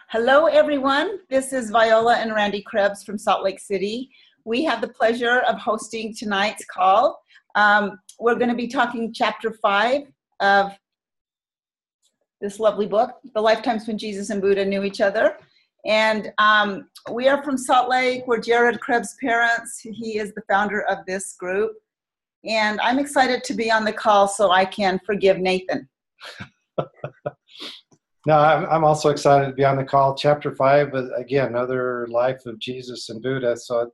Hello, everyone. This is Viola and Randy Krebs from Salt Lake City. We have the pleasure of hosting tonight's call. We're going to be talking Chapter 5 of this lovely book, The Lifetimes When Jesus and Buddha Knew Each Other. And we are from Salt Lake. We're Jared Krebs' parents. He is the founder of this group. And I'm excited to be on the call so I can forgive Nathan. No, I'm also excited to be on the call. Chapter 5, again, another life of Jesus and Buddha. So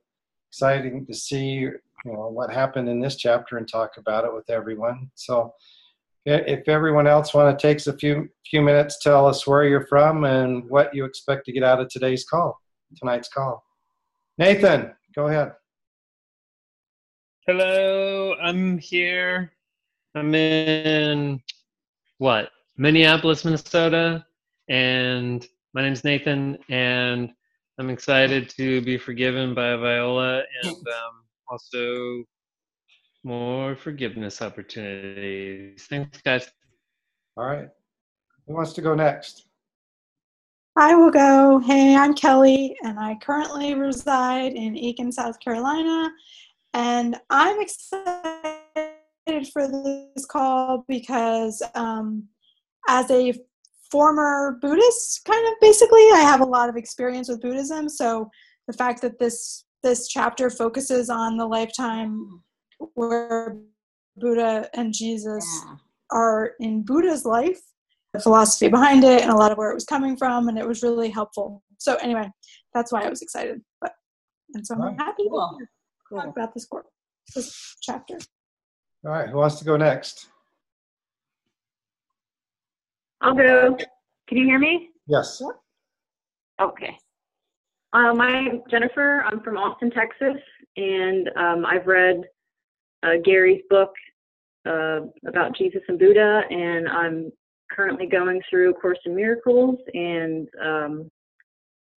exciting to see what happened in this chapter and talk about it with everyone. So if everyone else takes a few minutes, tell us where you're from and what you expect to get out of tonight's call. Nathan, go ahead. Hello, I'm here. I'm in Minneapolis, Minnesota, and my name's Nathan, and I'm excited to be forgiven by Viola, and also more forgiveness opportunities. Thanks, guys. All right. Who wants to go next? I will go. Hey, I'm Kelly, and I currently reside in Aiken, South Carolina, and I'm excited for this call because as a former Buddhist, kind of basically, I have a lot of experience with Buddhism. So the fact that this chapter focuses on the lifetime where Buddha and Jesus are in Buddha's life, the philosophy behind it, and a lot of where it was coming from, and it was really helpful. So anyway, that's why I was excited. And so I'm happy to talk about this chapter. All right, who wants to go next? I'll go. Can you hear me? Yes. Okay. I'm Jennifer. I'm from Austin, Texas, and I've read Gary's book about Jesus and Buddha, and I'm currently going through A Course in Miracles, and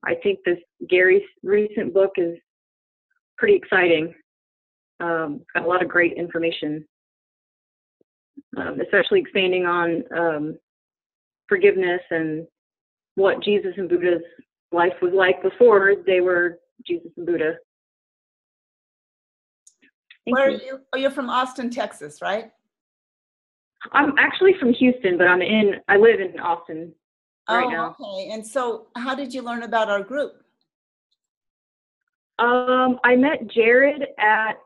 I think Gary's recent book is pretty exciting. Got a lot of great information, especially expanding on forgiveness and what Jesus and Buddha's life was like before they were Jesus and Buddha. Where are you? Oh, you're from Austin, Texas, right? I'm actually from Houston, but I live in Austin right now. Okay. And so how did you learn about our group? I met Jared at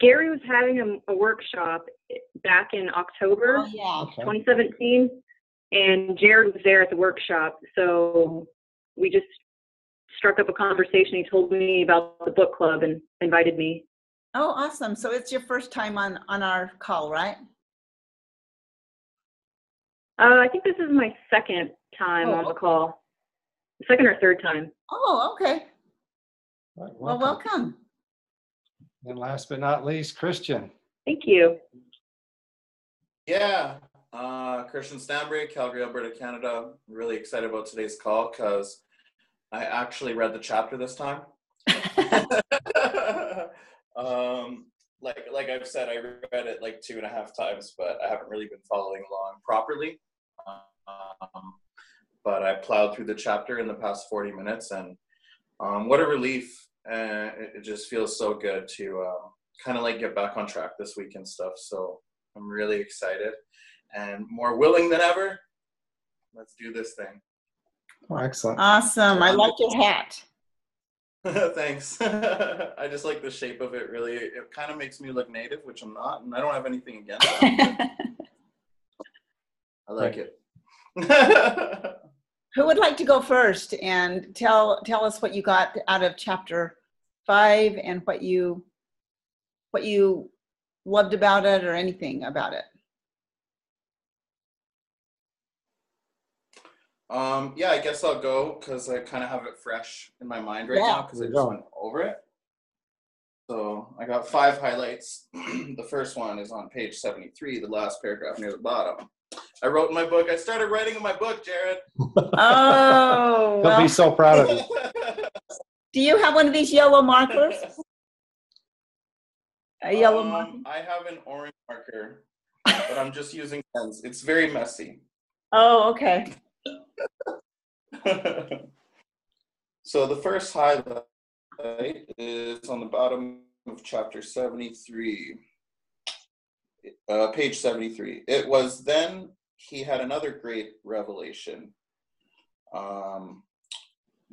Gary was having a workshop back in October 2017, and Jared was there at the workshop. So we just struck up a conversation. He told me about the book club and invited me. Oh, awesome. So it's your first time on our call, right? I think this is my second time on the call. Second or third time. Oh, okay. Right, well, welcome. And last but not least, Christian. Thank you. Yeah, Christian Stanbury, Calgary, Alberta, Canada. I'm really excited about today's call because I actually read the chapter this time. Like I've said, I read it like 2.5 times, but I haven't really been following along properly. But I plowed through the chapter in the past 40 minutes, and what a relief. It just feels so good to kind of like get back on track this week and stuff. So I'm really excited and more willing than ever. Let's do this thing. Oh, excellent. Awesome. I like your hat. Thanks. I just like the shape of it, really. It kind of makes me look native, which I'm not, and I don't have anything against it. I like it. Who would like to go first and tell us what you got out of chapter 5 and what you loved about it or anything about it? Yeah, I guess I'll go because I kind of have it fresh in my mind right now because I just went over it. So I got 5 highlights. The first one is on page 73, the last paragraph near the bottom. I wrote in my book. I started writing in my book, Jared. Oh. He'll be so proud of you. Do you have one of these yellow markers? A yellow marker? I have an orange marker, but I'm just using pens. It's very messy. Oh, okay. So the first highlight is on the bottom of chapter 73, page 73. It was then he had another great revelation.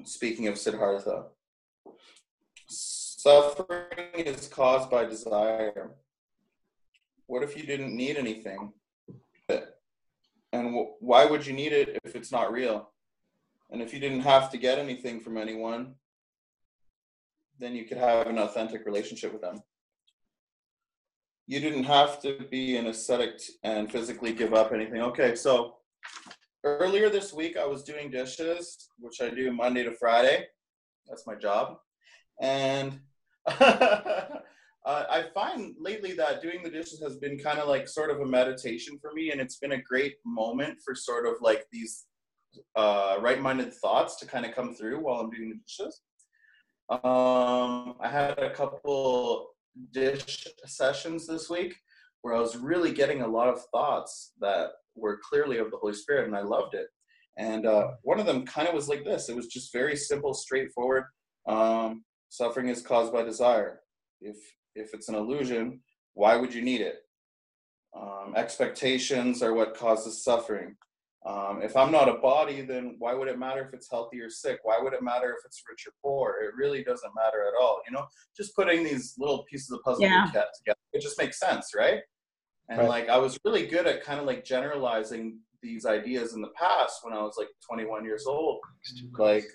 Speaking of Siddhartha, suffering is caused by desire. What if you didn't need anything? And why would you need it if it's not real? And if you didn't have to get anything from anyone, then you could have an authentic relationship with them. You didn't have to be an ascetic and physically give up anything. Okay, so earlier this week I was doing dishes, which I do Monday to Friday. That's my job. And I find lately that doing the dishes has been kind of like sort of a meditation for me, and it's been a great moment for sort of like these right-minded thoughts to kind of come through while I'm doing the dishes. I had a couple dish sessions this week where I was really getting a lot of thoughts that were clearly of the Holy Spirit, and I loved it. And one of them kind of was like this. It was just very simple, straightforward. Suffering is caused by desire. If it's an illusion, why would you need it? Expectations are what causes suffering. If I'm not a body, then why would it matter if it's healthy or sick? Why would it matter if it's rich or poor? It really doesn't matter at all. You know, just putting these little pieces of puzzle together, it just makes sense, right? And Right. like I was really good at kind of like generalizing these ideas in the past when I was like 21 years old. Like,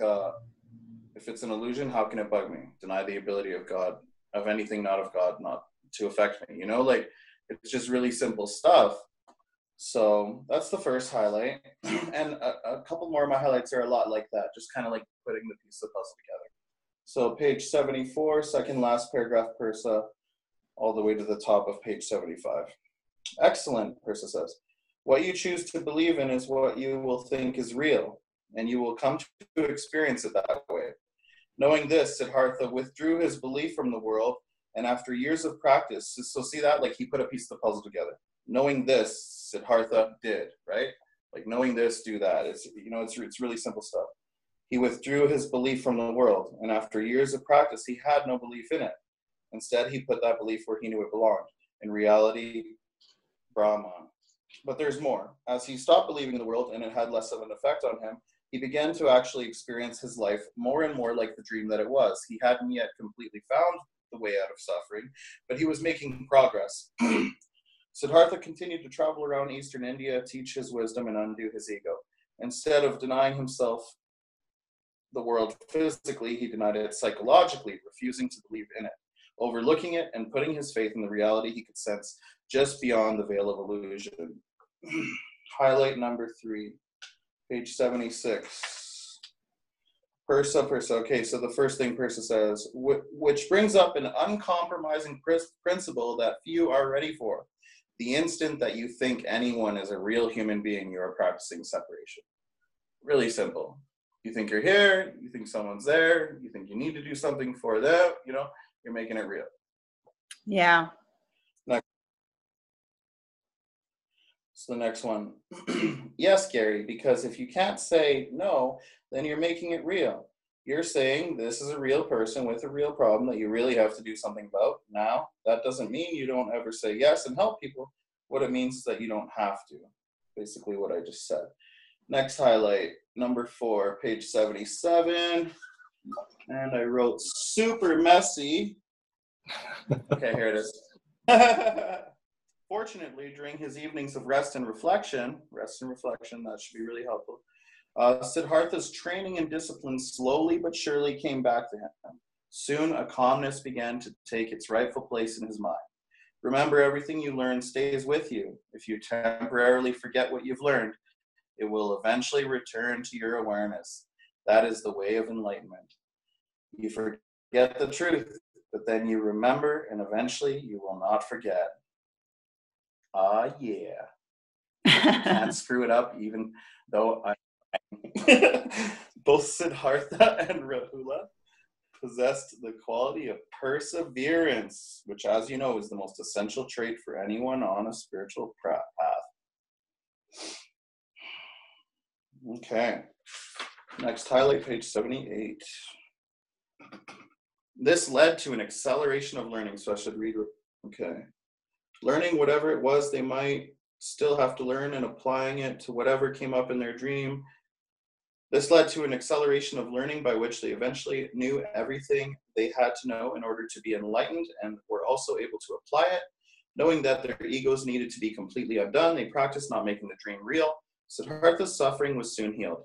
if it's an illusion, how can it bug me? Deny the ability of God, of anything not of God, not to affect me. You know, like it's just really simple stuff. So that's the first highlight. And a couple more of my highlights are a lot like that, just kind of like putting the piece of the puzzle together. So page 74, second last paragraph, Persa, all the way to the top of page 75. Excellent, Persa says. What you choose to believe in is what you will think is real, and you will come to experience it that way. Knowing this, Siddhartha withdrew his belief from the world, and after years of practice, so see that, like he put a piece of the puzzle together. Knowing this, Siddhartha did, right? Like knowing this, do that. It's, you know, it's really simple stuff. He withdrew his belief from the world, and after years of practice, he had no belief in it. Instead, he put that belief where he knew it belonged. In reality, Brahman. But there's more. As he stopped believing in the world and it had less of an effect on him, he began to actually experience his life more and more like the dream that it was. He hadn't yet completely found the way out of suffering, but he was making progress. Siddhartha continued to travel around Eastern India, teach his wisdom, and undo his ego. Instead of denying himself the world physically, he denied it psychologically, refusing to believe in it, overlooking it, and putting his faith in the reality he could sense just beyond the veil of illusion. Highlight number 3, page 76. Persa. Okay, so the first thing Persa says, which brings up an uncompromising principle that few are ready for. The instant that you think anyone is a real human being, you are practicing separation. Really simple. You think you're here, you think someone's there, you think you need to do something for them, you know, you're making it real. Yeah. So the next one. Yes, Gary, because if you can't say no, then you're making it real. You're saying this is a real person with a real problem that you really have to do something about. Now, that doesn't mean you don't ever say yes and help people. What it means is that you don't have to. Basically what I just said. Next highlight, number 4, page 77. And I wrote super messy. Okay, here it is. Fortunately, during his evenings of rest and reflection, that should be really helpful, Siddhartha's training and discipline slowly but surely came back to him. Soon, a calmness began to take its rightful place in his mind. Remember, everything you learn stays with you. If you temporarily forget what you've learned, it will eventually return to your awareness. That is the way of enlightenment. You forget the truth, but then you remember, and eventually you will not forget. Yeah. Can't screw it up, even though both Siddhartha and Rahula possessed the quality of perseverance, which, as you know, is the most essential trait for anyone on a spiritual path. Okay. Next, highlight page 78. This led to an acceleration of learning, so I should read. Okay. Learning whatever it was they might still have to learn and applying it to whatever came up in their dream. This led to an acceleration of learning by which they eventually knew everything they had to know in order to be enlightened and were also able to apply it. Knowing that their egos needed to be completely undone, they practiced not making the dream real. Siddhartha's suffering was soon healed.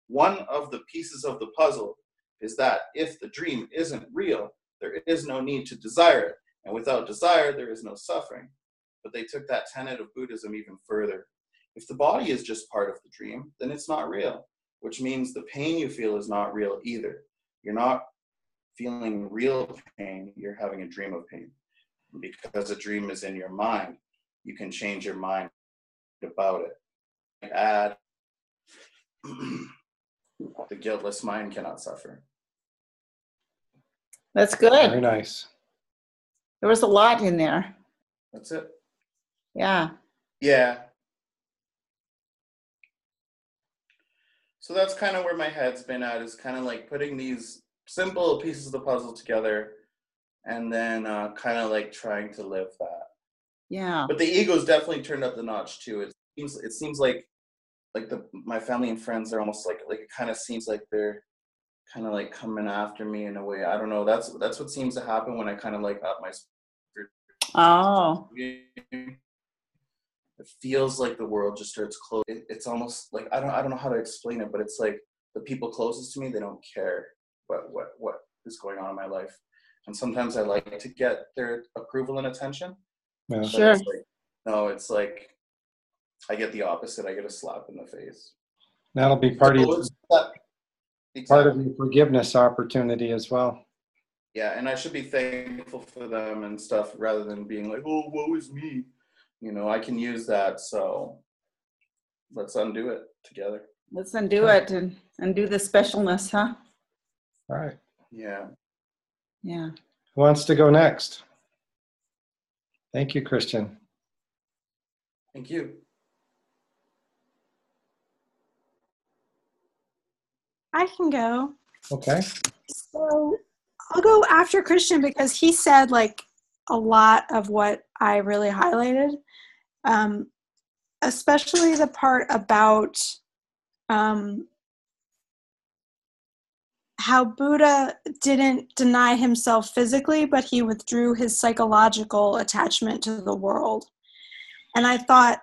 One of the pieces of the puzzle is that if the dream isn't real, there is no need to desire it. And without desire, there is no suffering. But they took that tenet of Buddhism even further. If the body is just part of the dream, then it's not real, which means the pain you feel is not real either. You're not feeling real pain, you're having a dream of pain. Because a dream is in your mind, you can change your mind about it. Add, the guiltless mind cannot suffer. That's good. Very nice. There was a lot in there. That's it. Yeah. Yeah. So that's kind of where my head's been at, is kind of like putting these simple pieces of the puzzle together and then kind of like trying to live that. Yeah. But the ego's definitely turned up the notch too. It seems like my family and friends are almost like it kind of seems like they're kind of like coming after me in a way. I don't know. That's what seems to happen when I kind of like up my spirit. Oh. It feels like the world just starts closing. It's almost like I don't know how to explain it, but it's like the people closest to me, they don't care what is going on in my life. And sometimes I like to get their approval and attention. Yeah. Sure. It's like, no, it's like I get the opposite. I get a slap in the face. That'll be part of Exactly. your forgiveness opportunity as well. Yeah, and I should be thankful for them and stuff rather than being like, oh, woe is me. You know, I can use that, so let's undo it together. Let's undo it and undo the specialness, huh? All right. Yeah. Yeah. Who wants to go next? Thank you, Christian. Thank you. I can go. Okay. So I'll go after Christian because he said like a lot of what I really highlighted, especially the part about how Buddha didn't deny himself physically, but he withdrew his psychological attachment to the world. And I thought,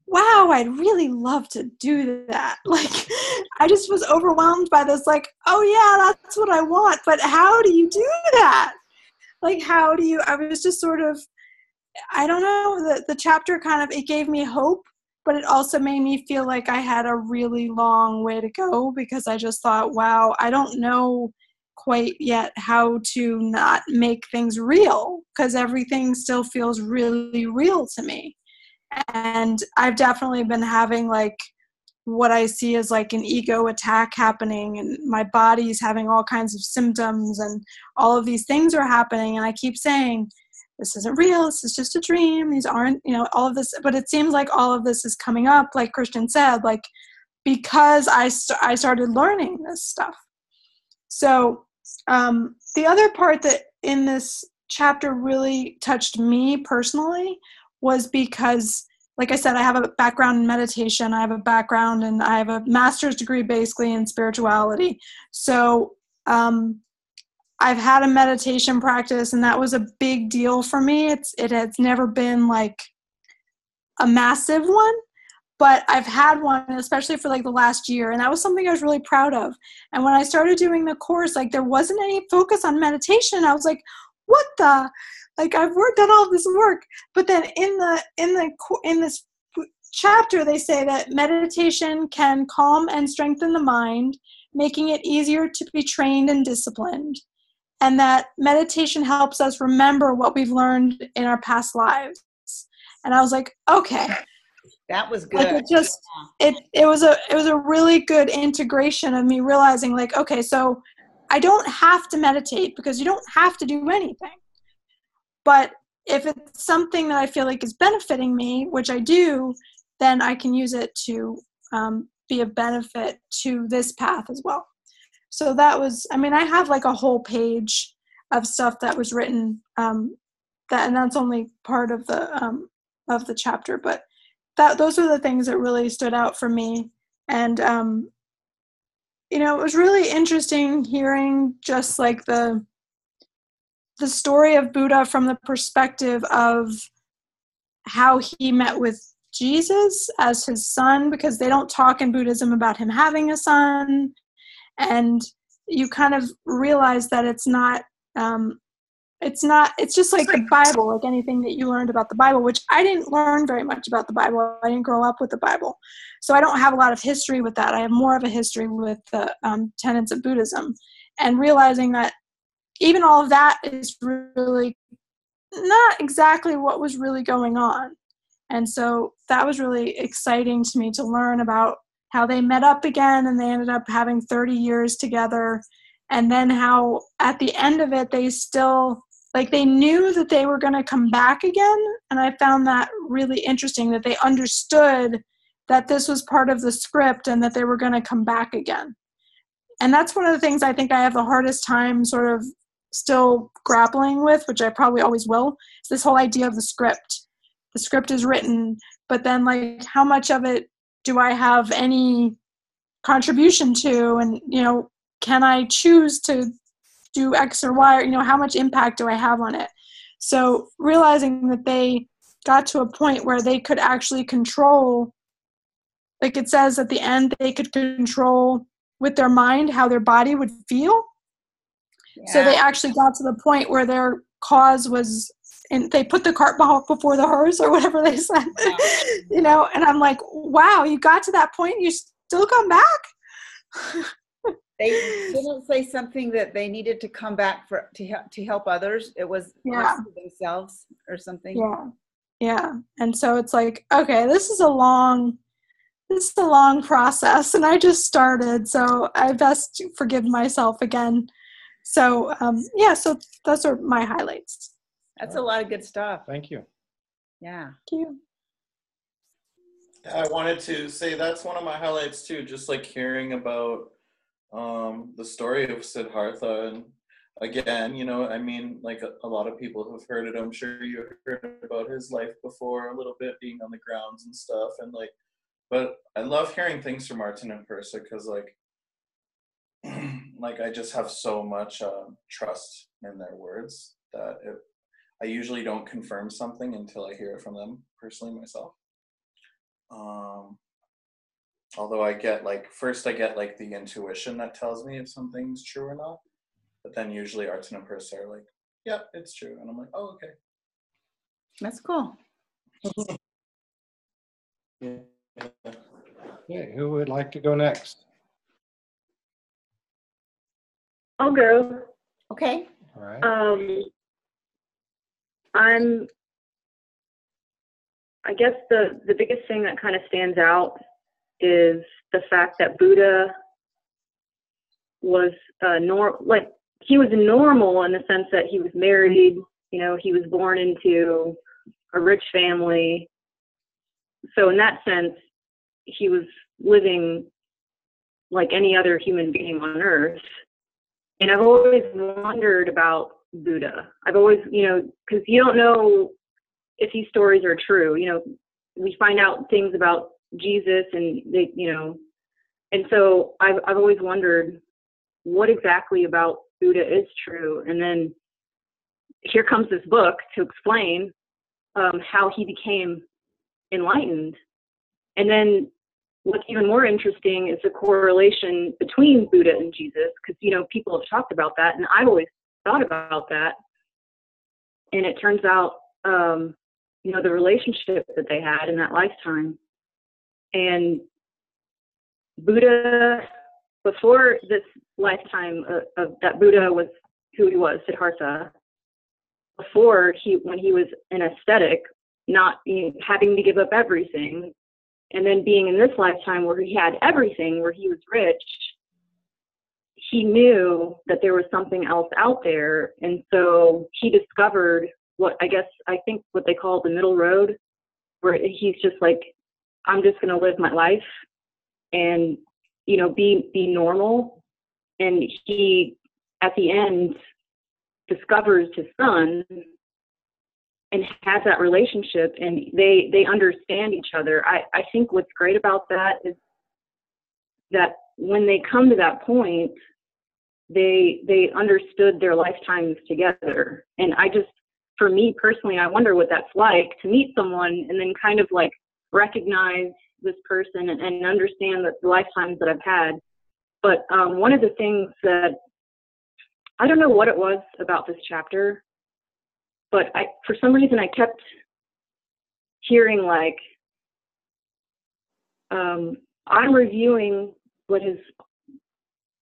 wow, I'd really love to do that. Like, I just was overwhelmed by this, like, oh yeah, that's what I want. But how do you do that? Like, how do you, I was just sort of, I don't know, the chapter kind of, it gave me hope, but it also made me feel like I had a really long way to go because I just thought, wow, I don't know quite yet how to not make things real because everything still feels really real to me. And I've definitely been having like what I see as like an ego attack happening, and my body's having all kinds of symptoms and all of these things are happening. And I keep saying, this isn't real. This is just a dream. These aren't, all of this. But it seems like all of this is coming up, like Christian said, like because I started learning this stuff. So the other part that in this chapter really touched me personally was because, like I said, I have a background in meditation. I have a background and I have a master's degree basically in spirituality. So I've had a meditation practice and that was a big deal for me. It has never been like a massive one, but I've had one, especially for like the last year. And that was something I was really proud of. And when I started doing the course, like there wasn't any focus on meditation. I was like, what the? Like I've done all this work, but then in this chapter they say that meditation can calm and strengthen the mind, making it easier to be trained and disciplined, and that meditation helps us remember what we've learned in our past lives. And I was like, okay, that was good. Like it was a really good integration of me realizing like, okay, so I don't have to meditate because you don't have to do anything. But if it's something that I feel like is benefiting me, which I do, then I can use it to be of benefit to this path as well. So that was, I mean, I have like a whole page of stuff that was written, and that's only part of the chapter, but those are the things that really stood out for me. And you know, it was really interesting hearing just like the story of Buddha from the perspective of how he met with Jesus as his son, because they don't talk in Buddhism about him having a son. And you kind of realize that it's just like the Bible, like anything that you learned about the Bible, which I didn't learn very much about the Bible. I didn't grow up with the Bible. So I don't have a lot of history with that. I have more of a history with the tenets of Buddhism, and realizing that even all of that is really not exactly what was really going on. And so that was really exciting to me to learn about how they met up again and they ended up having 30 years together. And then how at the end of it, they still, like, they knew that they were going to come back again. And I found that really interesting, that they understood that this was part of the script and that they were going to come back again. And that's one of the things I think I have the hardest time sort of still grappling with, which I probably always will, is this whole idea of the script. The script is written, but then like how much of it do I have any contribution to? And, you know, can I choose to do X or Y? Or, you know, how much impact do I have on it? So realizing that they got to a point where they could actually control, like it says at the end, they could control with their mind how their body would feel. Yeah. So they actually got to the point where their cause was, and they put the cart before the horse, or whatever they said. Yeah. You know, and I'm like, wow, you got to that point, you still come back? They didn't say something that they needed to come back to help others. It was for themselves or something. Yeah. And so it's like, okay, this is a long process, and I just started, so I best forgive myself again. So so those are my highlights. That's a lot of good stuff. Thank you. Yeah. Thank you. I wanted to say that's one of my highlights too, just like hearing about the story of Siddhartha. And again, you know, I mean, like a lot of people have heard it. I'm sure you heard about his life before a little bit, being on the grounds and stuff. And like, but I love hearing things from Martin and Persa, because like I just have so much trust in their words that I usually don't confirm something until I hear it from them personally myself. Although I get the intuition that tells me if something's true or not, but then usually Artin and Persa are like, yeah, it's true. And I'm like, oh, okay. That's cool. Yeah. Okay, who would like to go next? I'll go. Okay. All right. I guess the biggest thing that kind of stands out is the fact that Buddha was he was normal in the sense that he was married, you know, he was born into a rich family. So in that sense, he was living like any other human being on earth. And I've always wondered about Buddha. I've always, you know, because you don't know if these stories are true. You know, we find out things about Jesus and they, you know, and so I've always wondered what exactly about Buddha is true. And then here comes this book to explain how he became enlightened. And then what's even more interesting is the correlation between Buddha and Jesus, because, you know, people have talked about that, and I've always thought about that. And it turns out, you know, the relationship that they had in that lifetime. And Buddha, before this lifetime of that Buddha was who he was, Siddhartha, when he was an ascetic, not having to give up everything, and then being in this lifetime where he had everything, where he was rich, he knew that there was something else out there. And so he discovered I think what they call the middle road, where he's just like, I'm just going to live my life and, be normal. And he, at the end, discovers his son and has that relationship, and they understand each other. I think what's great about that is that when they come to that point, they understood their lifetimes together. And for me personally, I wonder what that's like to meet someone and then kind of like recognize this person and understand the lifetimes that I've had. But one of the things that, I don't know what it was about this chapter, but for some reason I kept hearing like, I'm reviewing what has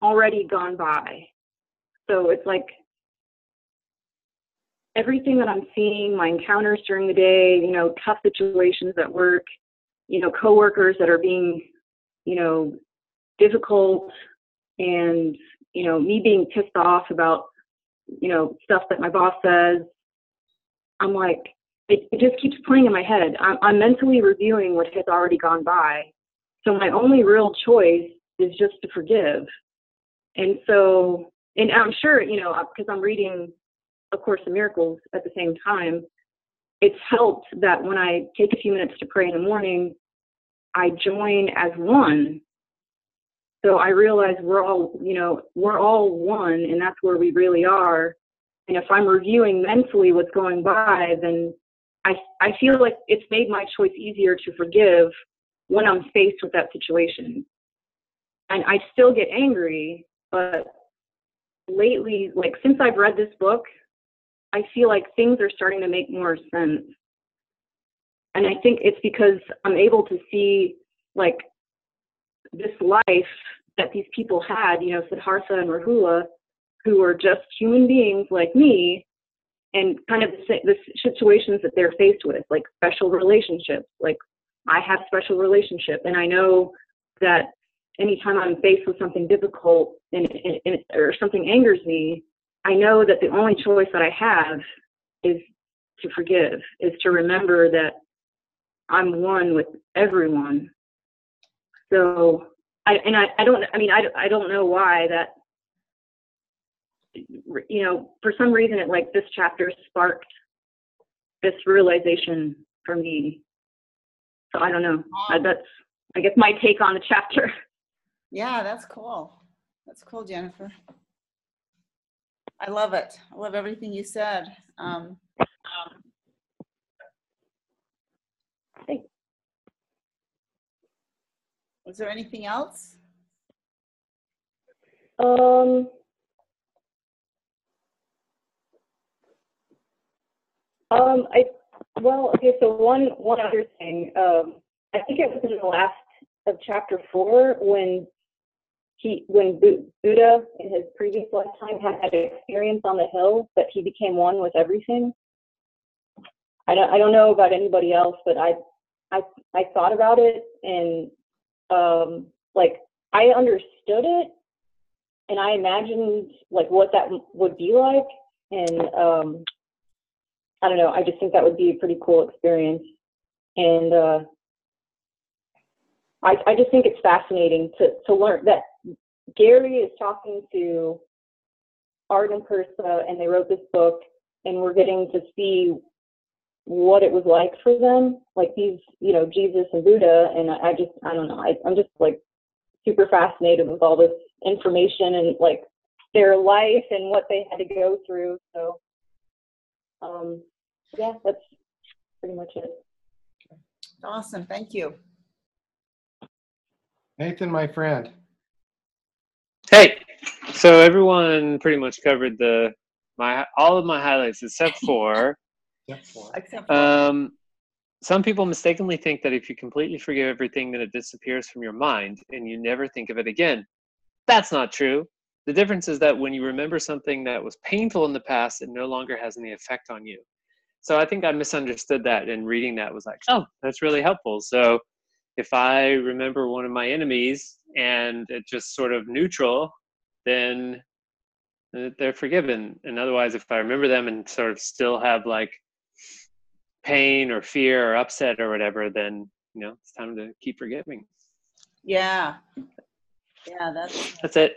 already gone by. So it's like everything that I'm seeing, my encounters during the day, tough situations at work, coworkers that are being, difficult, and, me being pissed off about, stuff that my boss says. I'm like, it just keeps playing in my head. I'm mentally reviewing what has already gone by. So my only real choice is just to forgive. And so, and I'm sure, because I'm reading A Course in Miracles at the same time, it's helped that when I take a few minutes to pray in the morning, I join as one. So I realize we're all one, and that's where we really are. And if I'm reviewing mentally what's going by, then I feel like it's made my choice easier to forgive when I'm faced with that situation. And I still get angry, but lately, like since I've read this book, I feel like things are starting to make more sense. And I think it's because I'm able to see like this life that these people had, Siddhartha and Rahula, who were just human beings like me, and kind of the situations that they're faced with, like special relationships. Like I have special relationship, and I know that anytime I'm faced with something difficult or something angers me, I know that the only choice that I have is to forgive, is to remember that I'm one with everyone. So I don't know why that, for some reason it like this chapter sparked this realization for me. So I don't know. That's, I guess, my take on the chapter. Yeah, that's cool. That's cool, Jennifer. I love it. I love everything you said. Thanks. Was there anything else? So one other thing. I think it was in the last of chapter 4 when Buddha in his previous lifetime had an experience on the hill that he became one with everything. I don't know about anybody else, but I thought about it, and like I understood it, and I imagined like what that would be like, and I don't know, I just think that would be a pretty cool experience. And I just think it's fascinating to learn that Gary is talking to Art and Persa, and they wrote this book, and we're getting to see what it was like for them, like these, Jesus and Buddha. And I don't know, I'm just like super fascinated with all this information and like their life and what they had to go through. So yeah, that's pretty much it. Awesome. Thank you. Nathan, my friend. Hey, so everyone pretty much covered all of my highlights except for some people mistakenly think that if you completely forgive everything, then it disappears from your mind and you never think of it again. That's not true. The difference is that when you remember something that was painful in the past, it no longer has any effect on you. So I think I misunderstood that, and reading that was like, oh, that's really helpful. So if I remember one of my enemies and it's just sort of neutral, then they're forgiven. And otherwise, if I remember them and sort of still have like pain or fear or upset or whatever, then it's time to keep forgiving. Yeah. Yeah, That's it.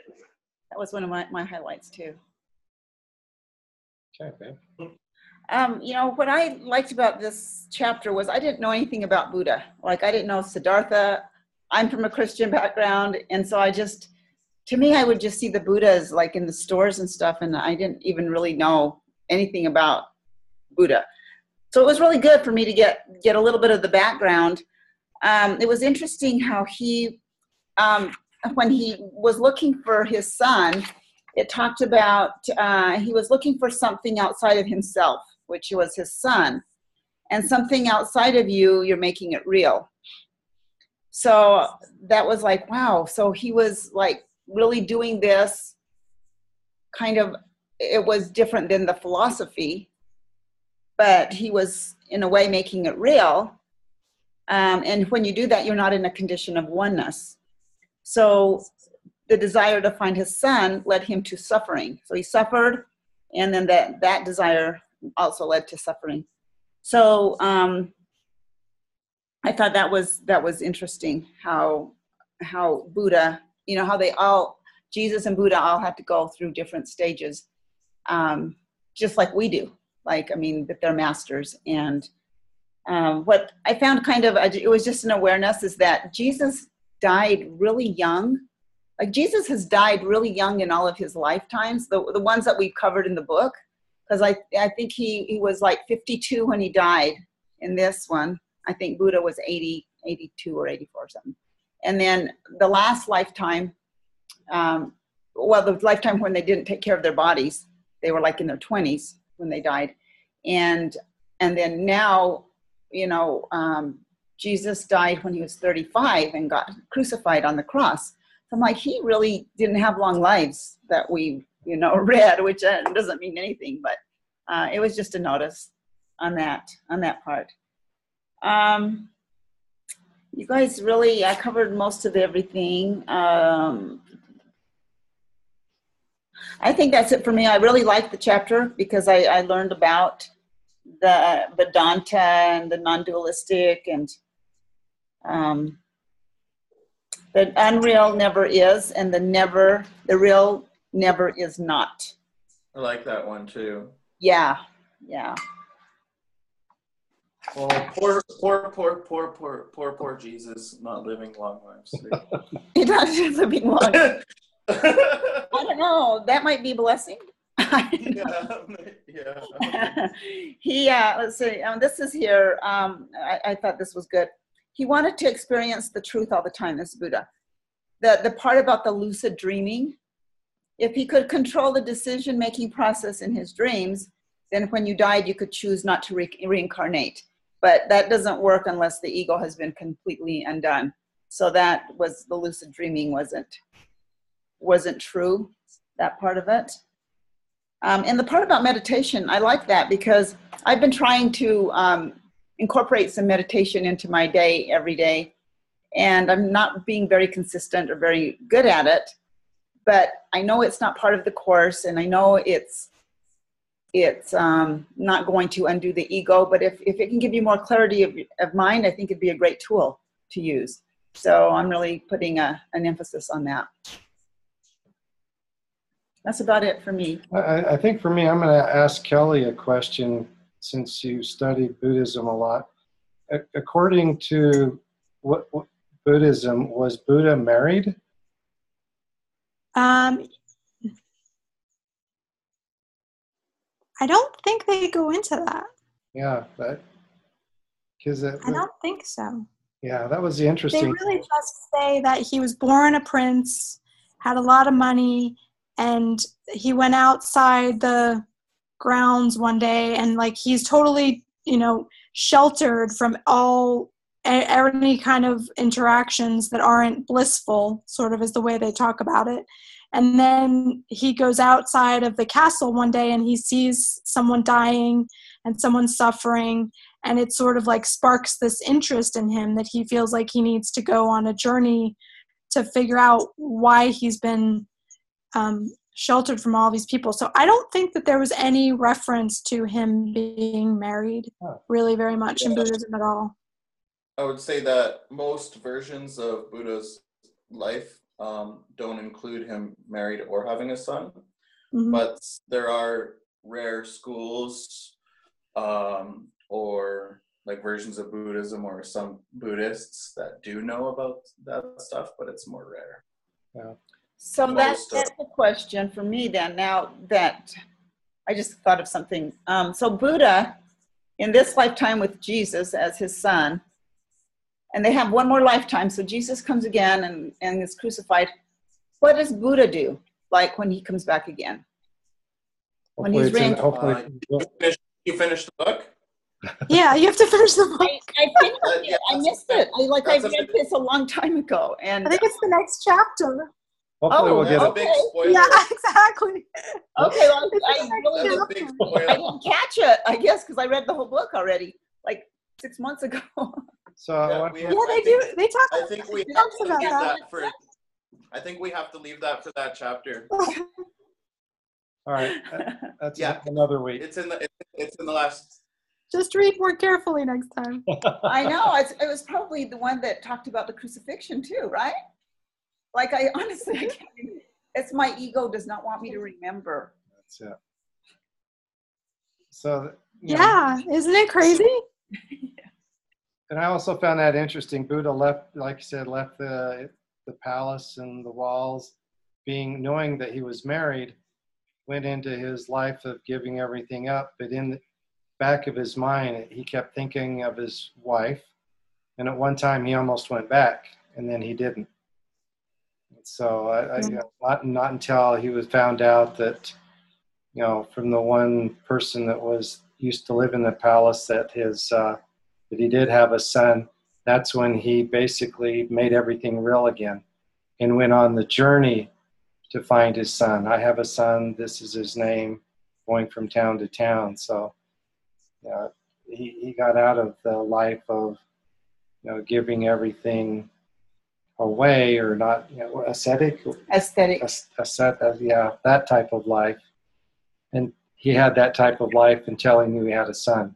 that was one of my highlights too. Okay, babe. What I liked about this chapter was I didn't know anything about Buddha. Like, I didn't know Siddhartha. I'm from a Christian background, and so to me, I would just see the Buddhas like in the stores and stuff, and I didn't even really know anything about Buddha. So it was really good for me to get a little bit of the background. It was interesting how he, when he was looking for his son, it talked about he was looking for something outside of himself, which was his son, and something outside of you, you're making it real. So that was like, wow. So he was like really doing this kind of, it was different than the philosophy, but he was in a way making it real. And when you do that, you're not in a condition of oneness. So the desire to find his son led him to suffering. So he suffered, and then that desire also led to suffering. So I thought that was interesting how Buddha, how Jesus and Buddha all had to go through different stages, just like we do. That they're masters. And what I found it was just an awareness is that Jesus died really young. Like, Jesus has died really young in all of his lifetimes, the ones that we've covered in the book, because I think he was like 52 when he died in this one. I think Buddha was 80, 82 or 84 or something. And then the last lifetime, the lifetime when they didn't take care of their bodies, they were like in their 20s when they died. And then now, Jesus died when he was 35 and got crucified on the cross. So I'm like, he really didn't have long lives that we, read, which doesn't mean anything, but it was just a notice on that part. You guys really, I covered most of everything. I think that's it for me. I really liked the chapter because I learned about the Vedanta and the non-dualistic, and the unreal never is, and the real never is not. I like that one too. Yeah. Well, poor Jesus, not living long lives. He's not living long. I don't know. That might be a blessing. Yeah. Let's see. This is here. I thought this was good. He wanted to experience the truth all the time. This Buddha. The part about the lucid dreaming. If he could control the decision-making process in his dreams, then when you died, you could choose not to reincarnate. But that doesn't work unless the ego has been completely undone. So that was the lucid dreaming wasn't true, that part of it. And the part about meditation, I like that because I've been trying to incorporate some meditation into my day every day. And I'm not being very consistent or very good at it. But I know it's not part of the course, and I know it's not going to undo the ego, but if it can give you more clarity of mind, I think it'd be a great tool to use. So I'm really putting an emphasis on that. That's about it for me. I think for me, I'm going to ask Kelly a question since you studied Buddhism a lot. According to what Buddhism, was Buddha married? I don't think they go into that. Yeah, because I don't think so. Yeah, that was the interesting. They really just say that he was born a prince, had a lot of money, and he went outside the grounds one day, and like he's totally, sheltered from any kind of interactions that aren't blissful, sort of is the way they talk about it. And then he goes outside of the castle one day and he sees someone dying and someone suffering. And it sort of like sparks this interest in him that he feels like he needs to go on a journey to figure out why he's been sheltered from all these people. So I don't think that there was any reference to him being married really very much in Buddhism at all. I would say that most versions of Buddha's life don't include him married or having a son, Mhm. but there are rare schools or like versions of Buddhism or some Buddhists that do know about that stuff, but it's more rare. Yeah. So Most that's the question for me then. Now that I just thought of something. So Buddha, in this lifetime with Jesus as his son, and they have one more lifetime. So Jesus comes again and is crucified. What does Buddha do? Like when he comes back again? When he's You finished the book? Yeah, you have to finish the book. I finished it. I missed it. I read this a long time ago, and I think it's the next chapter. Hopefully we'll get That's it. a big okay. spoiler. Yeah, exactly. Okay, well, It's I the next really That's a big chapter. spoiler. I didn't catch it, I guess, because I read the whole book already, like 6 months ago. So Yeah, what- we- Yeah, I they think- do. They talk. I think we It have talks to about leave that. that for. I think we have to leave that for that chapter. all right, that's Yeah. another week. It's in the last. Just read more carefully next time. I know, it was probably the one that talked about the crucifixion too, right? Like I honestly, I can't even, it's my ego does not want me to remember. That's it. So you know, Yeah, isn't it crazy? and I also found that interesting. Buddha left, like you said, left the palace and the walls, knowing that he was married, went into his life of giving everything up. But in the back of his mind, he kept thinking of his wife. And at one time, he almost went back, and then he didn't. So not until he was found out that, you know, from the one person that was used to live in the palace that that he did have a son, that's when he basically made everything real again and went on the journey to find his son. I have a son, this is his name, going from town to town. So he got out of the life of, you know, giving everything away or not, you know, aesthetic, yeah, that type of life. And he had that type of life until he knew he had a son.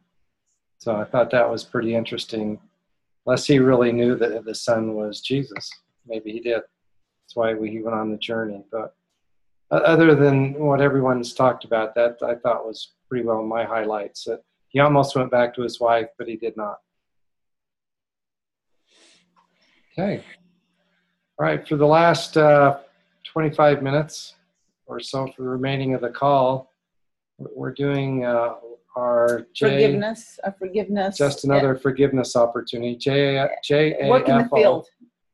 So I thought that was pretty interesting. Unless he really knew that the son was Jesus. Maybe he did. That's why he went on the journey. But other than what everyone's talked about, that I thought was pretty well my highlights. That he almost went back to his wife, but he did not. Okay. All right. For the last 25 minutes or so for the remaining of the call, we're doing our Forgiveness. just another forgiveness opportunity. JAFO. Work in the field.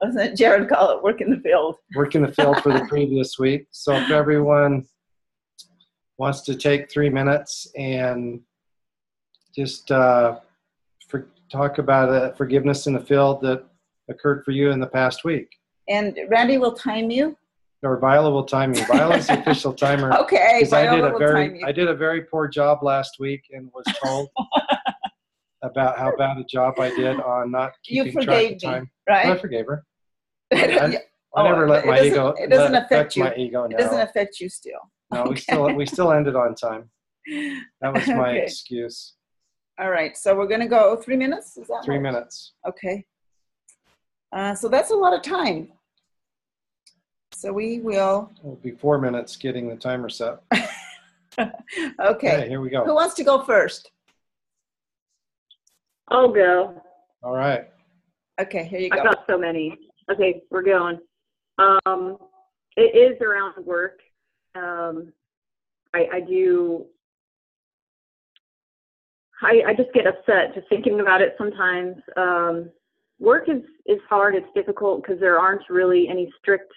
Doesn't Jared call it work in the field? Work in the field for the previous week. So if everyone wants to take 3 minutes and just talk about forgiveness in the field that occurred for you in the past week. And Randy will time you. Or Viola will time you. Viola's the official timer. Okay, Because I Viola did a very poor job last week and was told about how bad a job I did on not keeping track of time. Right? I forgave her. I I never let my ego affect you. my ego now. It doesn't affect you still. No, Okay. we still ended on time. That was my Okay. excuse. All right, so we're going to go 3 minutes? Is that 3 right? minutes. Okay. So that's a lot of time. So we will. It'll be 4 minutes getting the timer set. Okay. Here we Who go. wants to go first? I'll go. All right. Okay, here you I've go. got so many. Okay, we're going. It is around work. I just get upset just thinking about it sometimes. Work is hard. It's difficult because there aren't really any strict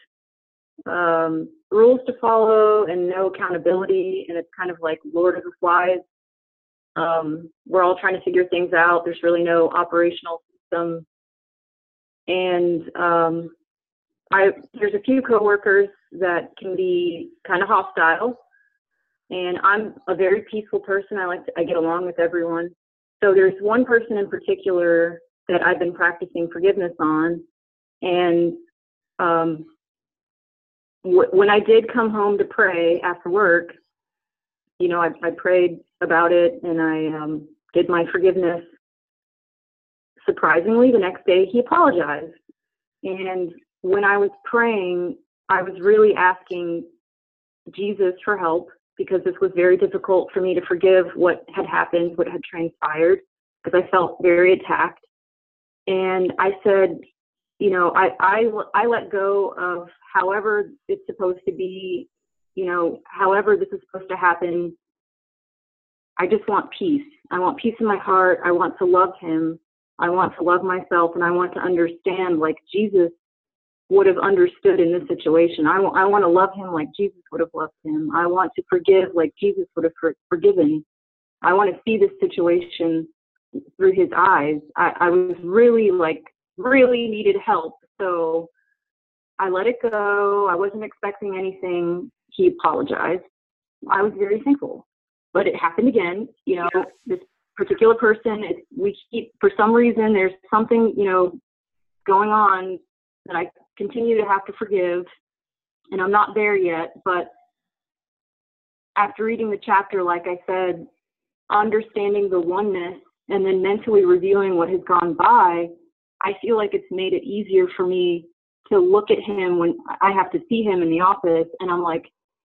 rules to follow and no accountability. And it's kind of like Lord of the Flies. We're all trying to figure things out. There's really no operational system. And there's a few coworkers that can be kind of hostile. And I'm a very peaceful person. I get along with everyone. So there's one person in particular that I've been practicing forgiveness on. And when I did come home to pray after work, you know, I prayed about it and I did my forgiveness. Surprisingly, the next day he apologized. And when I was praying, I was really asking Jesus for help, because this was very difficult for me to forgive what had happened, what had transpired, because I felt very attacked. And I said, you know, I let go of however it's supposed to be, you know, however this is supposed to happen. I just want peace. I want peace in my heart. I want to love him. I want to love myself, and I want to understand like Jesus would have understood in this situation. I want to love him like Jesus would have loved him. I want to forgive like Jesus would have forgiven. I want to see this situation through his eyes. I was really needed help. So I let it go. I wasn't expecting anything. He apologized. I was very thankful. But it happened again. You know, this particular person, for some reason, there's something, you know, going on that I continue to have to forgive. And I'm not there yet. But after reading the chapter, like I said, understanding the oneness and then mentally reviewing what has gone by, I feel like it's made it easier for me to look at him when I have to see him in the office, and I'm like,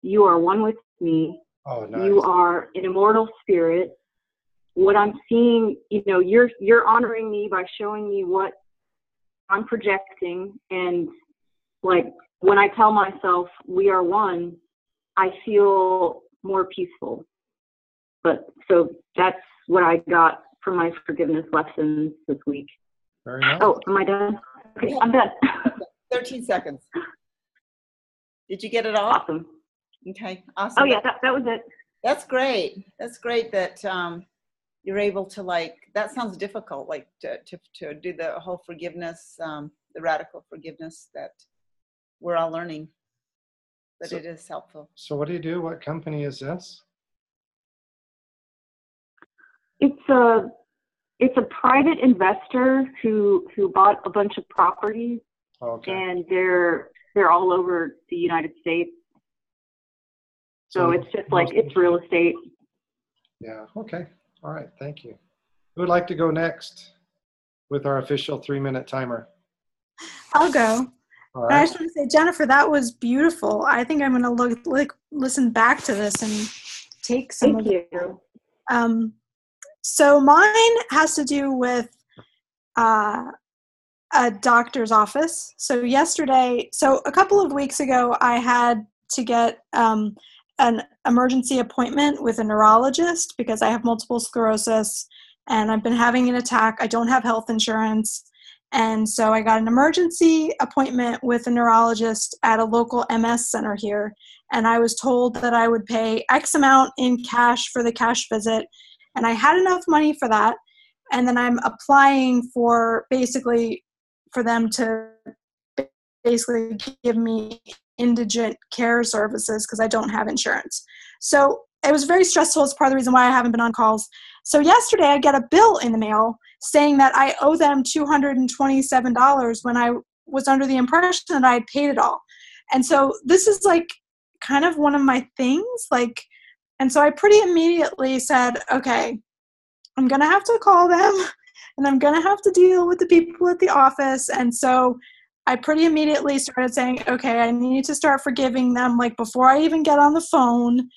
you are one with me. Oh, nice. You are an immortal spirit. What I'm seeing, you know, you're honoring me by showing me what I'm projecting. And like when I tell myself we are one, I feel more peaceful. But so that's what I got from my forgiveness lessons this week. Very nice. Oh, am I done? Okay, I'm done. 13 seconds. Did you get it all? Awesome. Okay, awesome. Oh yeah, that was it. That's great. That's great that you're able to, like, that sounds difficult, like to do the whole forgiveness, the radical forgiveness that we're all learning, but it is helpful. So what do you do? What company is this? It's a private investor who bought a bunch of properties, Okay. and they're all over the United States. So it's just like, it's real estate. Yeah. Okay. All right. Thank you. Who would like to go next with our official 3-minute timer? I'll go. All And I right. just want to say, Jennifer, that was beautiful. I think I'm going to listen back to this and take some Thank of you. it. So mine has to do with a doctor's office. So a couple of weeks ago, I had to get an emergency appointment with a neurologist because I have multiple sclerosis and I've been having an attack. I don't have health insurance. And so I got an emergency appointment with a neurologist at a local MS center here. And I was told that I would pay X amount in cash for the cash visit. And I had enough money for that. And then I'm applying for them to basically give me indigent care services because I don't have insurance. So it was very stressful. It's part of the reason why I haven't been on calls. So yesterday I get a bill in the mail saying that I owe them $227 when I was under the impression that I had paid it all. And so this is like kind of one of my things. And so I pretty immediately said, okay, I'm going to have to call them and I'm going to have to deal with the people at the office. And so I pretty immediately started saying, okay, I need to start forgiving them. Like before I even get on the phone,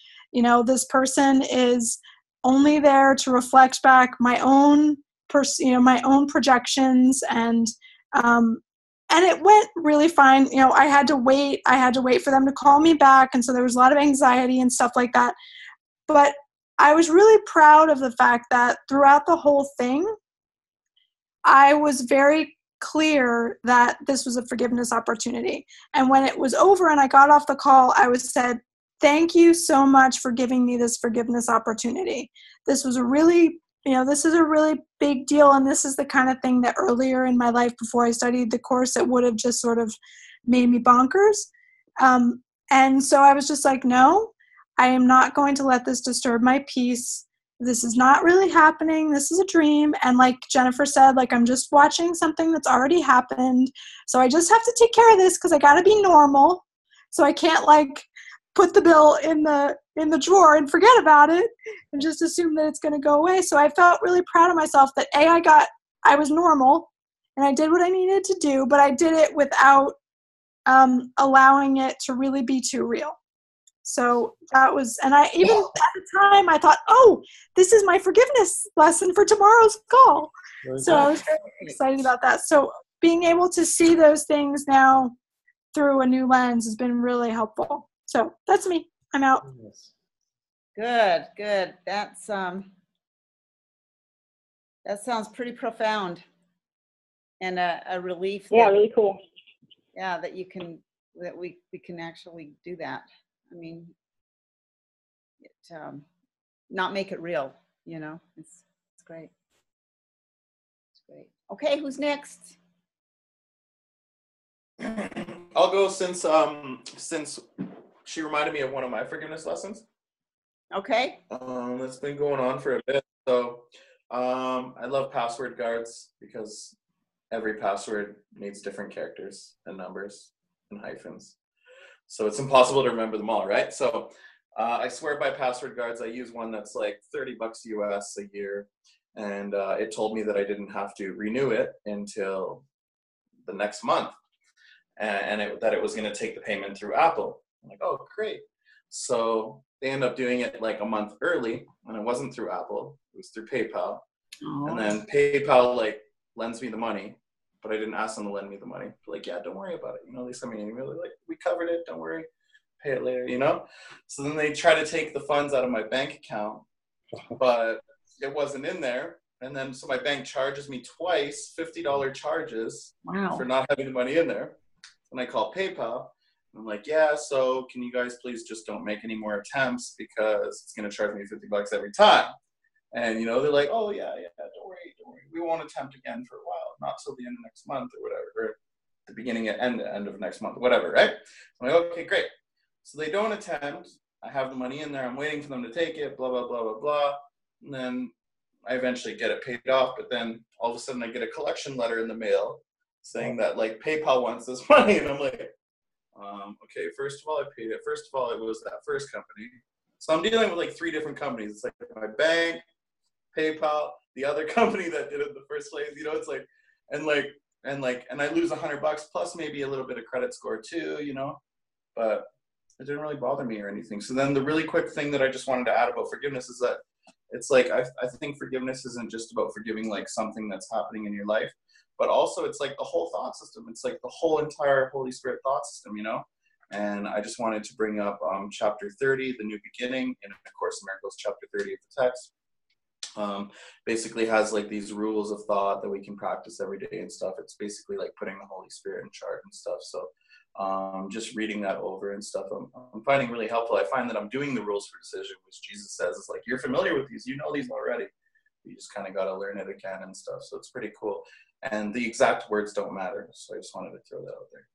this person is only there to reflect back my own projections. And it went really fine. I had to wait for them to call me back. And so there was a lot of anxiety and stuff like that. But I was really proud of the fact that throughout the whole thing, I was very clear that this was a forgiveness opportunity. And when it was over and I got off the call, I said, thank you so much for giving me this forgiveness opportunity. This was this is a really big deal. And this is the kind of thing that earlier in my life, before I studied the course, it would have just sort of made me bonkers. And so I was just like, no, I am not going to let this disturb my peace. This is not really happening. This is a dream. And like Jennifer said, I'm just watching something that's already happened. So I just have to take care of this because I got to be normal. So I can't put the bill in the drawer and forget about it and just assume that it's going to go away. So I felt really proud of myself that I was normal and I did what I needed to do, but I did it without allowing it to really be too real. So that was, and I even at the time I thought, oh, this is my forgiveness lesson for tomorrow's call. So I was very excited about that. So being able to see those things now through a new lens has been really helpful. So that's me. I'm out. Good, good. That sounds pretty profound, and a relief. Yeah, really cool. Yeah, that we can actually do that. I mean, not make it real. It's great. It's great. Okay, who's next? I'll go since she reminded me of one of my forgiveness lessons. Okay. That's been going on for a bit. So I love password guards because every password needs different characters and numbers and hyphens. So it's impossible to remember them all, right? So I swear by password guards. I use one that's like $30 US a year. And it told me that I didn't have to renew it until the next month. And that it was going to take the payment through Apple. I'm like, oh, great. So they end up doing it like a month early, and it wasn't through Apple. It was through PayPal. Oh. And then PayPal like lends me the money, but I didn't ask them to lend me the money. They're like, yeah, don't worry about it. They sent me an email. They're like, we covered it. Don't worry. Pay it later, So then they try to take the funds out of my bank account, but it wasn't in there. And then so my bank charges me twice, $50 charges for not having the money in there. And I call PayPal. I'm like, yeah, so can you guys please just don't make any more attempts because it's going to charge me $50 every time. And, they're like, oh, yeah, don't worry. We won't attempt again for a while, not till the end of next month or whatever, or the beginning and end of next month, whatever, right? I'm like, okay, great. So they don't attempt. I have the money in there. I'm waiting for them to take it, blah, blah, blah, blah, blah. And then I eventually get it paid off. But then all of a sudden I get a collection letter in the mail saying that like PayPal wants this money. And I'm like, okay, first of all, I paid it. First of all, it was that first company. So I'm dealing with like 3 different companies. It's like my bank, PayPal, the other company that did it in the first place. It's like, and I lose $100 plus maybe a little bit of credit score too, but it didn't really bother me or anything. So then the really quick thing that I just wanted to add about forgiveness is that it's like, I think forgiveness isn't just about forgiving like something that's happening in your life, but also it's like the whole thought system. It's like the whole entire Holy Spirit thought system, And I just wanted to bring up chapter 30, the new beginning, in A Course in Miracles, chapter 30 of the text. Basically has like these rules of thought that we can practice every day and stuff. It's basically like putting the Holy Spirit in charge and stuff. So just reading that over and stuff, I'm finding really helpful. I find that I'm doing the rules for decision, which Jesus says is like, you're familiar with these, these already. You just kind of got to learn it again and stuff. So it's pretty cool. And the exact words don't matter. So I just wanted to throw that out there.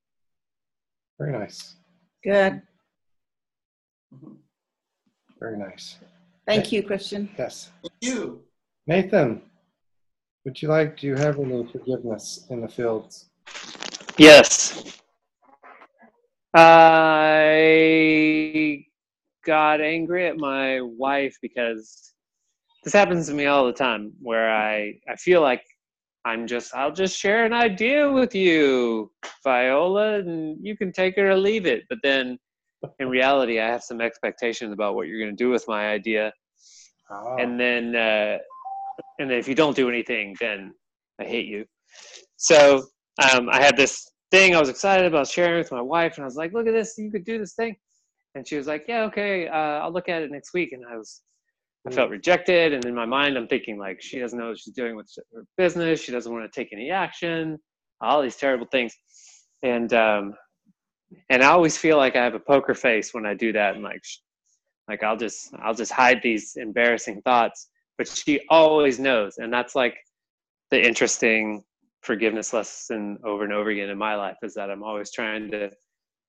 Very nice. Good. Mm-hmm. Very nice. Thank you, Christian. Yes. Thank you. Nathan, do you have any forgiveness in the fields? Yes. I got angry at my wife because this happens to me all the time where I feel like I'll just share an idea with you, Viola, and you can take it or leave it. But then in reality, I have some expectations about what you're going to do with my idea. Oh. And then if you don't do anything, then I hate you. So I had this thing I was excited about sharing with my wife, and I was like, look at this, you could do this thing. And she was like, yeah, okay, I'll look at it next week. And I felt rejected, and in my mind I'm thinking like, she doesn't know what she's doing with her business, she doesn't want to take any action, all these terrible things. And I always feel like I have a poker face when I do that, and like I'll just hide these embarrassing thoughts, but she always knows. And that's like the interesting forgiveness lesson over and over again in my life, is that I'm always trying to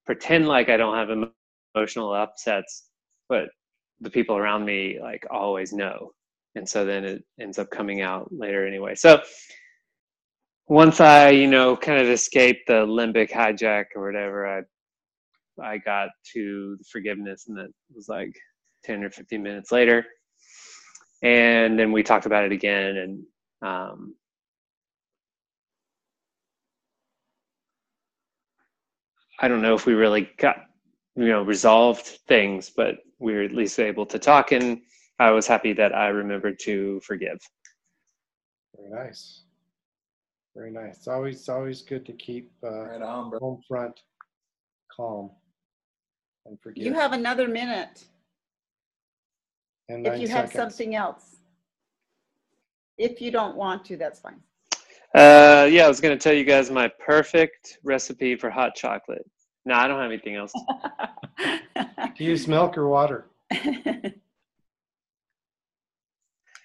pretend like I don't have emotional upsets, but the people around me like always know. And so then it ends up coming out later anyway. So once I, kind of escaped the limbic hijack or whatever, I got to the forgiveness, and that was like 10 or 15 minutes later. And then we talked about it again, and I don't know if we really got, resolved things, but we were at least able to talk, and I was happy that I remembered to forgive. Very nice. Very nice. It's always good to keep Right on, bro. home front calm and forgive. You have another minute and if 9 you have seconds. something else. If you don't want to, that's fine. I was going to tell you guys my perfect recipe for hot chocolate. No, I don't have anything else. Do you use milk or water?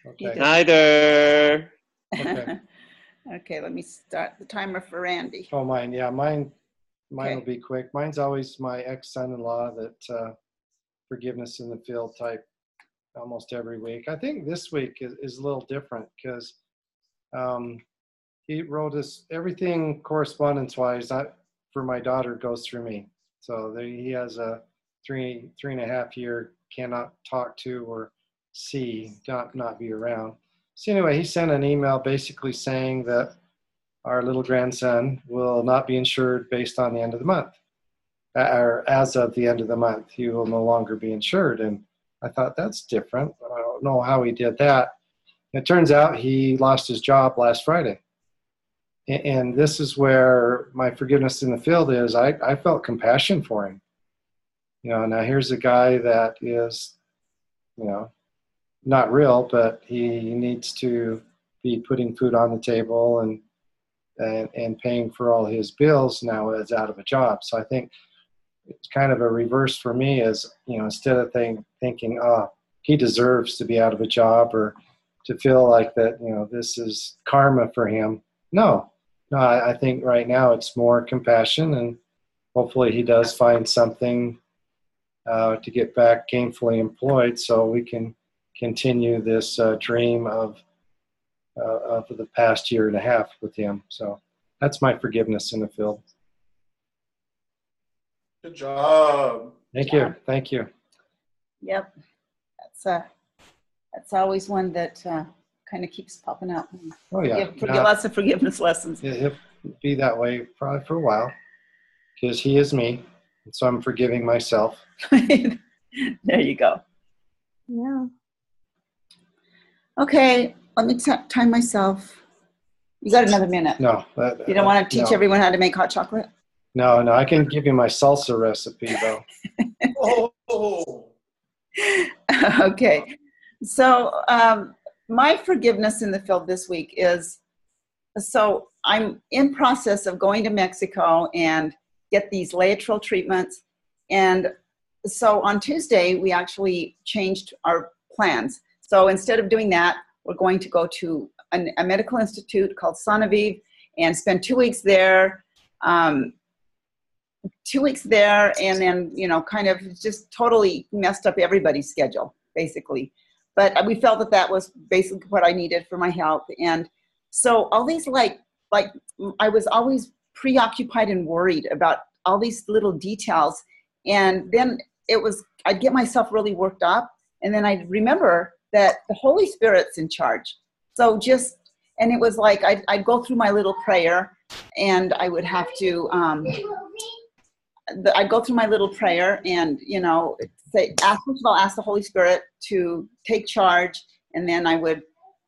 Okay. Neither. Okay. Okay, let me start the timer for Randy. Oh, mine. Yeah, mine Okay. will be quick. Mine's always my ex-son-in-law that forgiveness in the field type almost every week. I think this week is a little different because he wrote us everything correspondence-wise for my daughter goes through me. So he has a 3.5 year cannot talk to or see, not be around. So anyway, he sent an email basically saying that our little grandson will not be insured based on the end of the month, or as of the end of the month, he will no longer be insured. And I thought, that's different. I don't know how he did that. It turns out he lost his job last Friday. And this is where my forgiveness in the field is. I felt compassion for him. Now here's a guy that is, not real, but he needs to be putting food on the table and paying for all his bills now is out of a job. So I think it's kind of a reverse for me is, instead of thinking, oh, he deserves to be out of a job or to feel like that, this is karma for him. No, I think right now it's more compassion, and hopefully he does find something to get back gainfully employed so we can continue this dream of the past 1.5 years with him. So that's my forgiveness in the field. Good job. Thank you. Thank you. Yep, that's always one that kind of keeps popping up. Oh yeah. Lots of forgiveness lessons. It'll be that way probably for a while because he is me. And so I'm forgiving myself. There you go. Yeah. Okay, let me time myself. You got another minute. No. You don't want to teach everyone how to make hot chocolate? No, I can give you my salsa recipe though. Oh. Okay, so my forgiveness in the field this week is, so I'm in process of going to Mexico and get these laetrile treatments. And so on Tuesday, we actually changed our plans. So instead of doing that, we're going to go to a medical institute called San Aviv and spend 2 weeks there. 2 weeks there, and then, kind of just totally messed up everybody's schedule, basically. But we felt that was basically what I needed for my health. And so all these, like I was always preoccupied and worried about all these little details. And then I'd get myself really worked up. And then I'd remember that the Holy Spirit's in charge. So and it was like, I'd go through my little prayer, and I would have to, I'd go through my little prayer and, first of all, ask the Holy Spirit to take charge. And then I would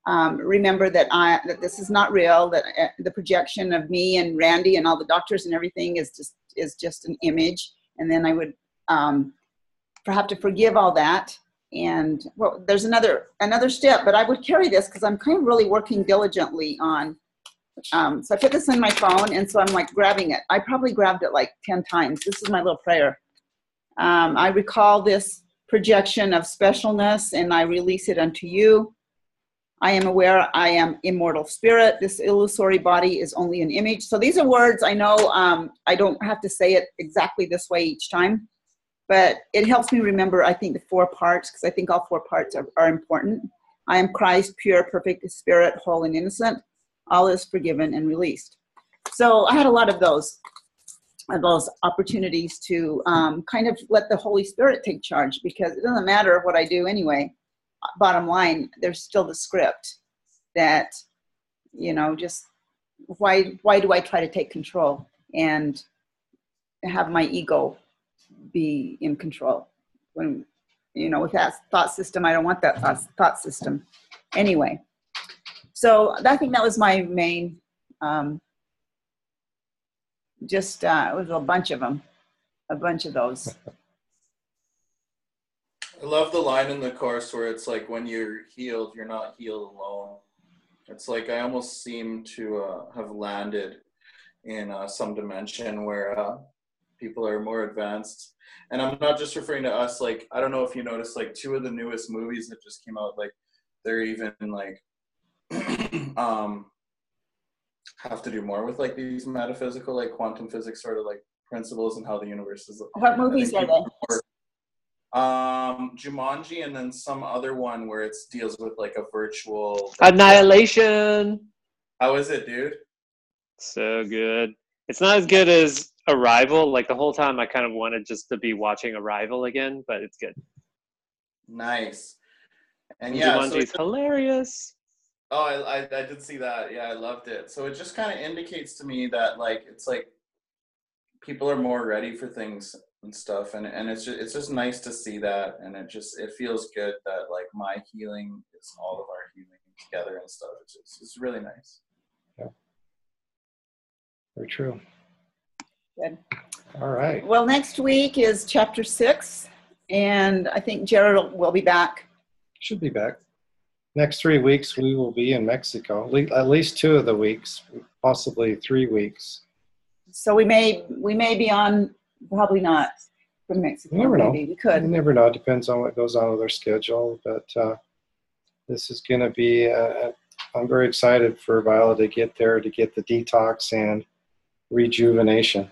remember that that this is not real, that the projection of me and Randy and all the doctors and everything is just an image. And then I would have to forgive all that. And well, there's another step, but I would carry this because I'm kind of really working diligently on. So I put this in my phone, and so I'm like grabbing it. I probably grabbed it like 10 times. This is my little prayer. I recall this projection of specialness, and I release it unto you. I am aware I am immortal spirit. This illusory body is only an image. So these are words I know I don't have to say it exactly this way each time, but it helps me remember, I think, the 4 parts, because I think all 4 parts are important. I am Christ, pure, perfect spirit, whole and innocent. All is forgiven and released. So I had a lot of those opportunities to kind of let the Holy Spirit take charge, because it doesn't matter what I do anyway. Bottom line, there's still the script that, just why do I try to take control? And have my ego be in control. When, with that thought system, I don't want that thought system. Anyway, so I think that was my main, it was a bunch of them, a bunch of those. I love the line in the Course where it's like, when you're healed, you're not healed alone. It's like I almost seem to have landed in some dimension where people are more advanced. And I'm not just referring to us, like, I don't know if you noticed, like, 2 of the newest movies that just came out, like, they're even, like, have to do more with, like, these metaphysical, like, quantum physics sort of, like, principles and how the universe is. What movies are they? Jumanji, and then some other one where it deals with, like, a virtual... Annihilation! How is it, dude? So good. It's not as good as Arrival. Like, the whole time I kind of wanted just to be watching Arrival again, but it's good. Nice. And yeah, Jumanji's hilarious. Oh, I did see that. Yeah, I loved it. So it just kind of indicates to me that, like, it's like people are more ready for things and stuff, and it's just nice to see that, and it feels good that, like, my healing is all of our healing together and stuff. It's really nice. Yeah. Very true. Good. All right. Well, next week is chapter 6, and I think Jared will be back. Should be back. Next 3 weeks we will be in Mexico. At least 2 of the weeks, possibly 3 weeks. So we may be on, probably not from Mexico. You never know. Maybe we could. You never know. It depends on what goes on with our schedule. But this is going to be. I'm very excited for Viola to get there, to get the detox and rejuvenation.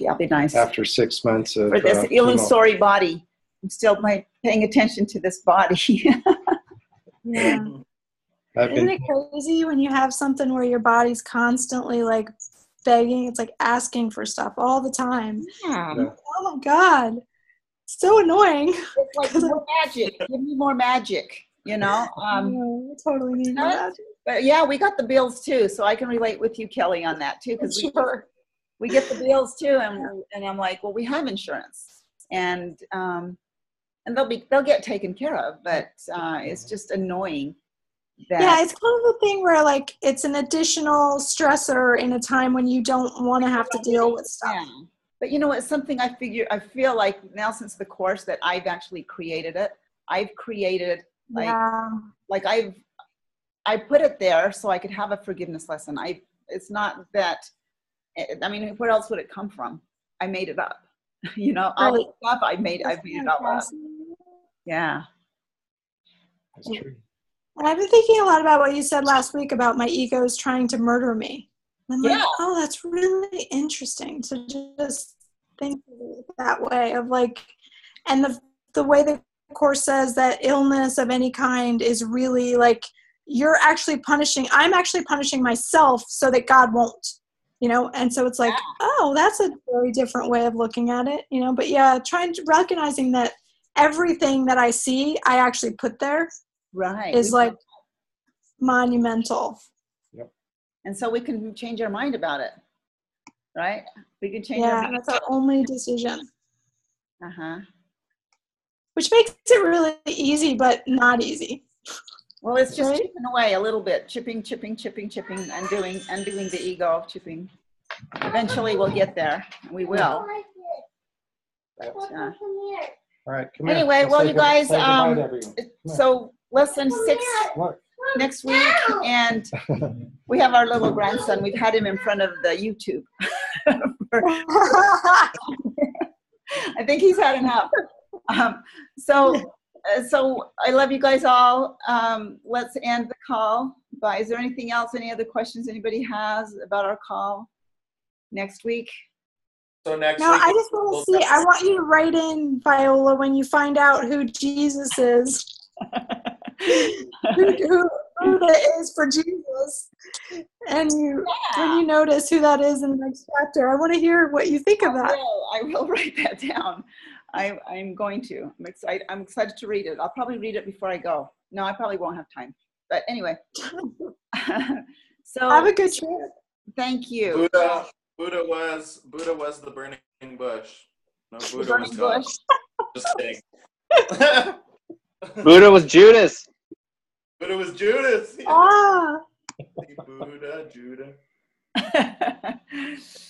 Yeah, it'll be nice. After 6 months of for this illusory body. I'm still paying attention to this body. Yeah. Isn't it crazy when you have something where your body's constantly like begging? It's like asking for stuff all the time. Yeah. Oh my God. It's so annoying. It's like more magic. Give me more magic, I totally need more magic. But yeah, we got the bills too, so I can relate with you, Kelly, on that too, because we get the bills too, and I'm like, well, we have insurance, and they'll get taken care of, but it's just annoying. Yeah, it's kind of a thing where, like, it's an additional stressor in a time when you don't want to have to deal with stuff. Yeah. But it's something I feel like now since the Course that I've actually created it. I've created I put it there so I could have a forgiveness lesson. It's not that, I mean, where else would it come from? I made it up. All the stuff I've made it all up. Yeah. That's true. And I've been thinking a lot about what you said last week about my ego's trying to murder me. And I'm like, oh, that's really interesting to just think of it that way of like, and the way the Course says that illness of any kind is really like, I'm actually punishing myself so that God won't, and so it's like, oh, that's a very different way of looking at it, but yeah, recognizing that everything that I see, I actually put there. Right. Is like monumental. Yep. And so we can change our mind about it, right? We can change our mind. That's our only decision. Uh-huh. Which makes it really easy, but not easy. Well, it's just chipping away a little bit, chipping, undoing the ego, chipping. Eventually we'll get there, and we will. But, all right, come anyway, here. well, you guys, so lesson 6 next week, and we have our little grandson. We've had him in front of the YouTube. I think he's had enough. So I love you guys all. Let's end the call. But is there anything else, any other questions anybody has about our call next week? So next no, week, I just want to see. I want you to write in, Viola, when you find out who Jesus is. who that is for Jesus, and when you notice who that is in the next chapter, I want to hear what you think of that. I will write that down. I'm going to. I'm excited to read it. I'll probably read it before I go. No, I probably won't have time. But anyway. So have a good trip. Thank you. Buddha was the burning bush. No The Buddha was burning God. bush. Just kidding. Buddha was Judas. But it was Judas. Ah, Buddha, Judah.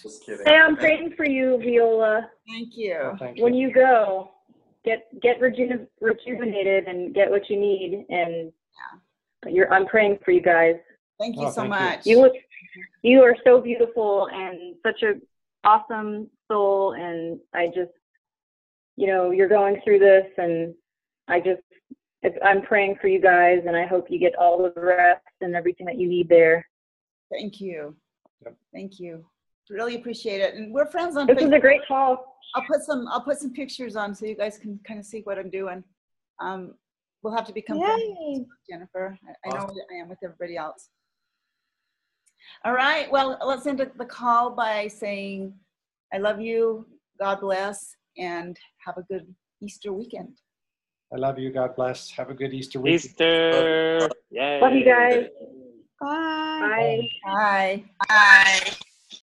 Just kidding. Hey, I'm praying for you, Viola. Thank you. Thank When you. you go, get rejuvenated and get what you need. And I'm praying for you guys. Thank you Oh, so thank you. much. You are so beautiful and such a awesome soul. And I just, you're going through this, and I'm praying for you guys, and I hope you get all the rest and everything that you need there. Thank you. Yep. Thank you. Really appreciate it. And we're friends on This was a Facebook. great call. I'll put some pictures on so you guys can kind of see what I'm doing. We'll have to become friends, yay. Jennifer. I know I am with everybody else. All right. Well, let's end the call by saying, I love you. God bless, and have a good Easter weekend. I love you. God bless. Have a good Easter week. Easter. Yay. Love you guys. Bye. Bye. Bye. Bye.